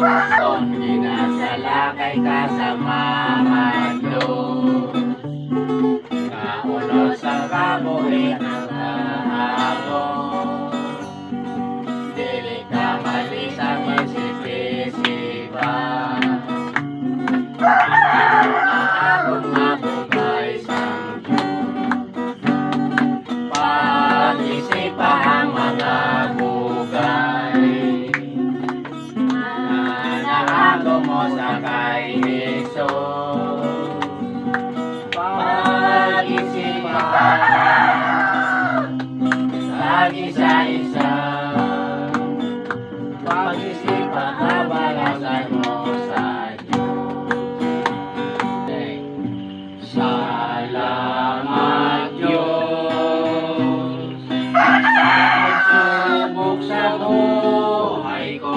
Kung ginasalakay ka sa mamadlo, kaulo sa kabuhi ng kahapon, dili ka mali sa isip-isipan. Akong mabugay sa pag-isipa ang mga bugay na nakago mo sa kay Jesus. Pag-isipa sa isa-isa, pag-isipa kabalasan mo sa salamat Diyos sa pagsubok sa buhay ko,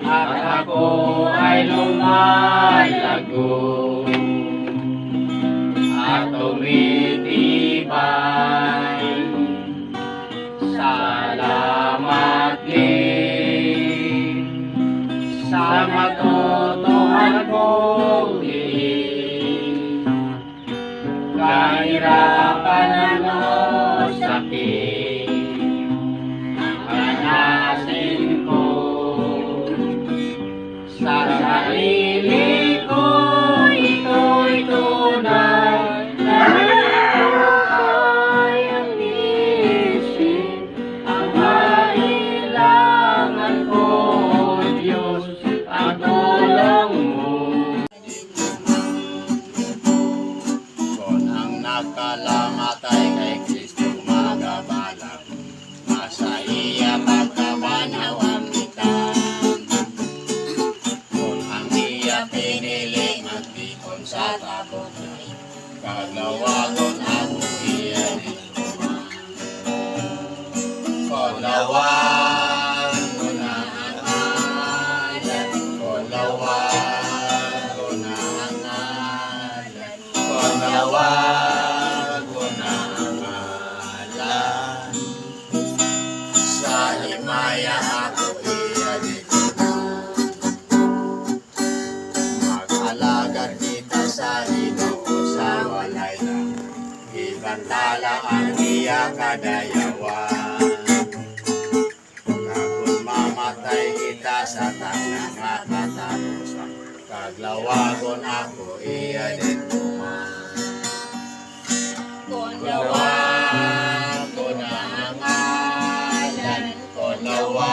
at ako ay lumalago at tumitibay. Salamat din sa matutuhan kong kahirapan ano sakit ang kanasin ko sa sarili ko. Ito'y tunay na ito kayang isip ang kailangan ko, Diyos, ang tulong mo. Nakalamatay kay Kristo magabalang, masa iya pagkabanaw ang itan. Kung ang iya pinili magdikon sa tabot, kaglawagon ako iya dito. Kulawan ko na ang alat, kulawan ko na ang alat, kulawan maya ako iya dito. Mag-alagad kita sa Ginoo sa walay lang, ibantala ang iya kadayawan. Kapag mamatay kita sa tanang makatapusan, kaglawagon ako iya dito. Kulawan ko na ang alan, kulawan